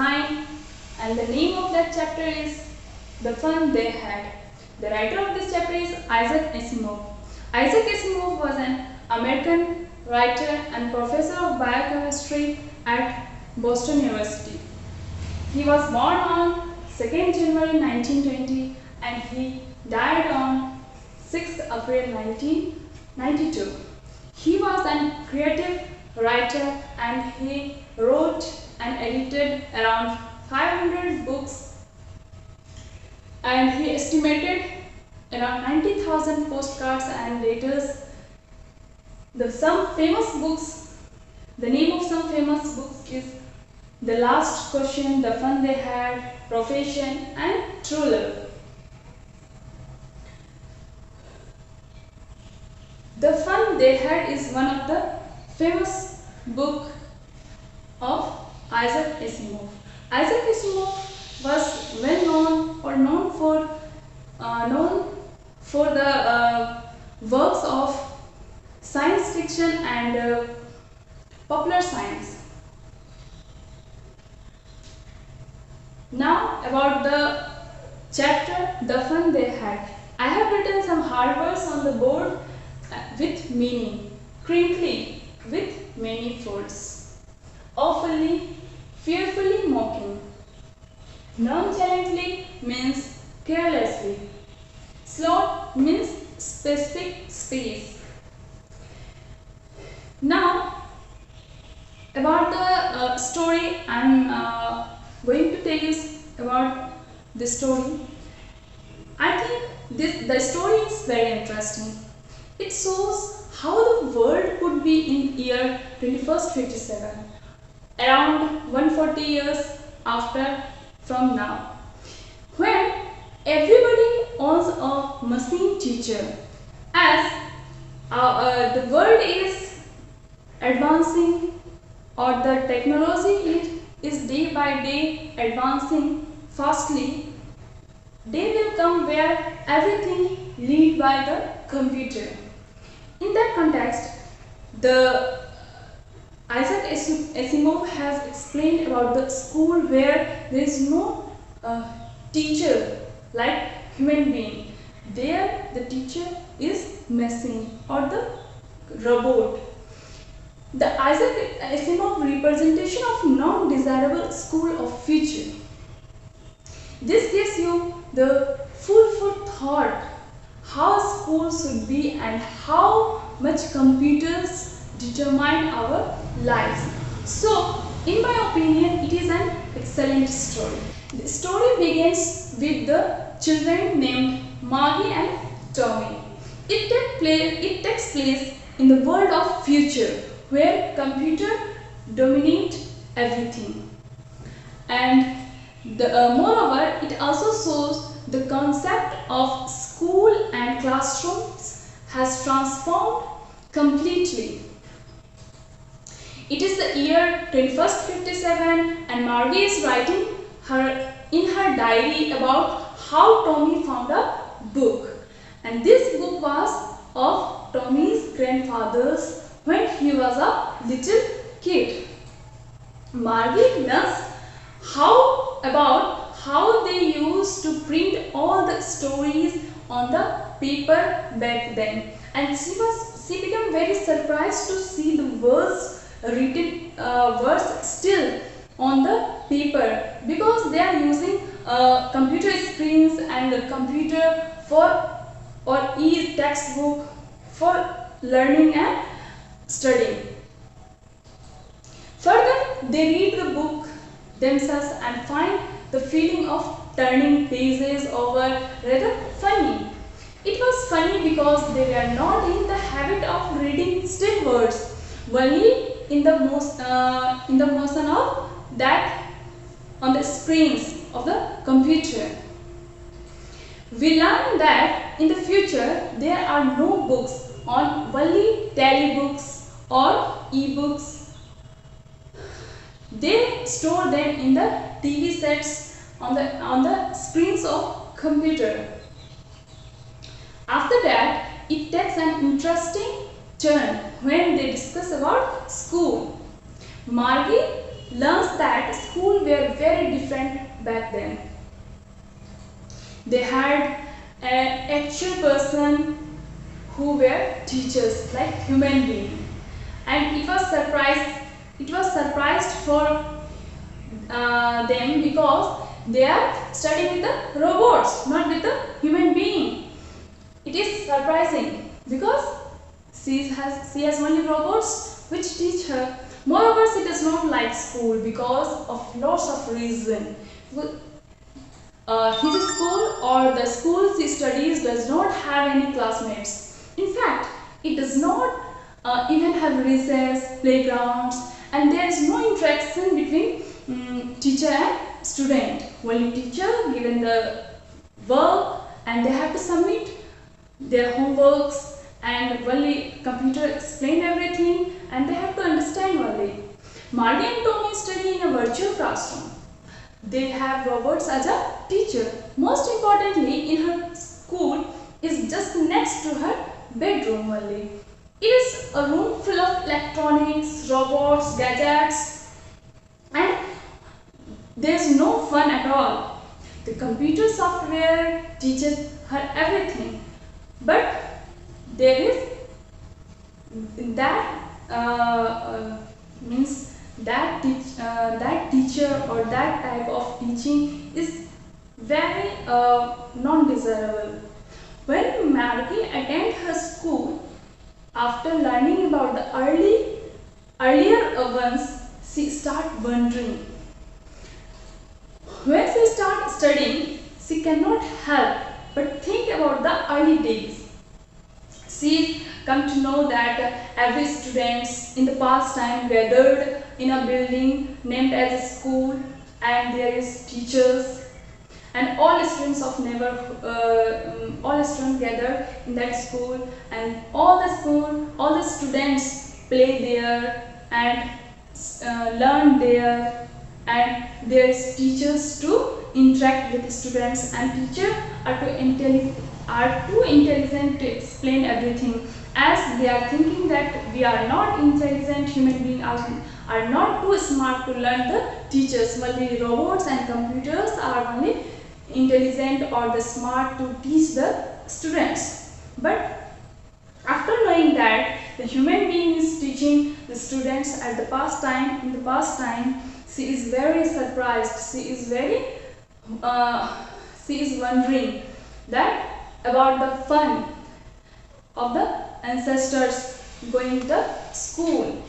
9, and the name of that chapter is The Fun They Had. The writer of this chapter is Isaac Asimov. Isaac Asimov was an American writer and professor of biochemistry at Boston University. He was born on 2nd January 1920 and he died on 6th April 1992. He was a creative writer and he wrote and edited around 500 books, and he estimated around 90,000 postcards and letters. Some famous books, the name of some famous books is The Last Question, The Fun They Had, Profession, and True Love. The Fun They Had is one of the famous book of Isaac Asimov. Isaac Asimov was known for the works of science fiction and popular science. Now about the chapter The Fun They Had. I have written some hard words on the board with meaning. Crinkly, with many folds. Awfully, fearfully mocking. Nonchalantly means carelessly. Slot means specific space. Now about the story, I am going to tell you about the story. I think the story is very interesting. It shows how the world could be in year 2157, around 140 years after from now, when everybody owns a machine teacher. As the world is advancing, or the technology is day by day advancing fastly, day will come where everything lead by the computer. In that context, Isaac Asimov has explained about the school where there is no teacher like human being. There the teacher is machine or the robot. The Isaac Asimov representation of non-desirable school of future. This gives you the food for thought how school should be and how much computers determine our lives. So, in my opinion, it is an excellent story. The story begins with the children named Margie and Tommy. It takes place in the world of future, where computer dominate everything. And moreover, it also shows the concept of school and classrooms has transformed completely. It is the year 2157 and Margie is writing in her diary about how Tommy found a book. And this book was of Tommy's grandfather's when he was a little kid. Margie learns about how they used to print all the stories on the paper back then, and she became very surprised to see the written words still on the paper, because they are using computer screens and the computer or e-textbook for learning and studying. Further, they read the book themselves and find the feeling of turning pages over rather funny. It was funny because they were not in the habit of reading still words, only in the motion of that on the screens of the computer. We learn that in the future there are no books, on only telebooks or e-books. They store them in the TV sets on the screens of computer. After that, it takes an interesting turn when they discuss about school. Margie learns that school were very back then. They had an actual person who were teachers, like human beings, and it was surprised for them because they are studying with the robots, not with the human being. It is surprising because she has only robots which teach her. Moreover, she does not like school because of lots of reasons. His school or the school she studies does not have any classmates. In fact, it does not even have recess, playgrounds, and there is no interaction between teacher and student. Only teacher given the work and they have to submit their homeworks, and only computer explain everything and they have to understand only. Margie and Tommy study in a virtual classroom. They have robots as a teacher. Most importantly, in her school is just next to her bedroom only. It is a room full of electronics, robots, gadgets, and there is no fun at all. The computer software teaches her everything, but there is that means that teacher or that type of teaching is very non-desirable. When Margie attended her school, after learning about the earlier ones, she started wondering. When she started studying, she cannot help but think about the early days. She come to know that every students in the past time gathered in a building named as a school, and there is teachers and all students of all students gather in that school, and all the students play there and learn there, and there is teachers to interact with the students, and teachers are too intelligent to explain everything, as they are thinking that we are not intelligent human beings, are not too smart to learn the teachers. Only robots and computers are only intelligent or the smart to teach the students. But after knowing that the human being is teaching the students in the past time, she is very surprised. She is wondering that about the fun of the ancestors going to the school.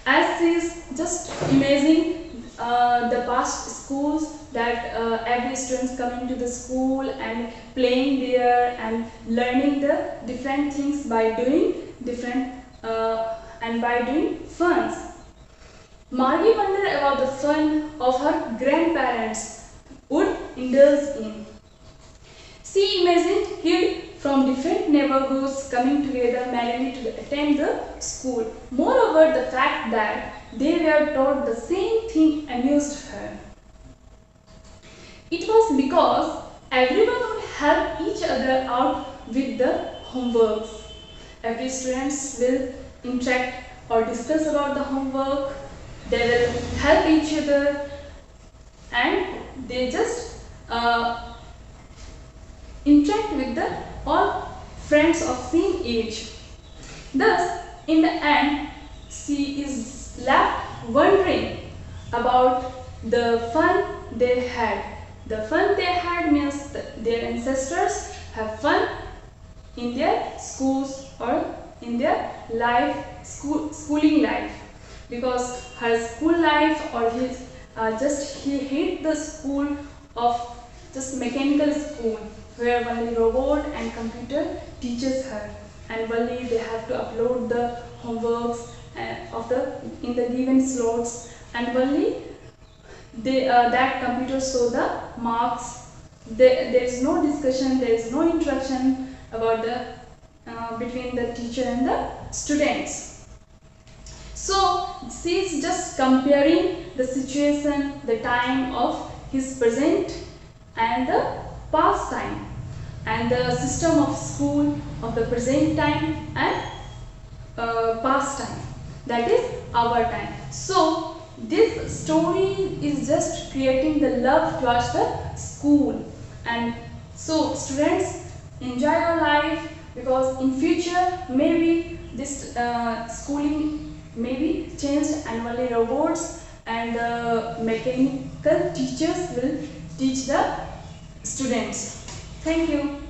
As she is just imagining the past schools, that every student coming to the school and playing there and learning the different things by doing funs. Margie wondered about the fun of her grandparents would indulge in. She imagined kids from different neighborhoods coming together merrily to attend the school. Moreover, the fact that they were taught the same thing amused her. It was because everyone would help each other out with the homeworks. Every student will interact or discuss about the homework. They will help each other, and they just interact with the all friends of same age. Thus, in the end, she is left wondering about the fun they had. The fun they had means their ancestors have fun in their schools or in their schooling life, because her school life or he hate the school of just mechanical school, where only robot and computer teaches her, and only they have to upload the homeworks in the given slots, and only that computer show the marks. There is no discussion, there is no interaction about the between the teacher and the students. So she is just comparing the situation, the time of his present and the past time, and the system of school of the present time and past time, that is our time. So this story is just creating the love towards the school. And so students, enjoy your life, because in future maybe this schooling may be changed and only robots and mechanical teachers will teach the students. Thank you.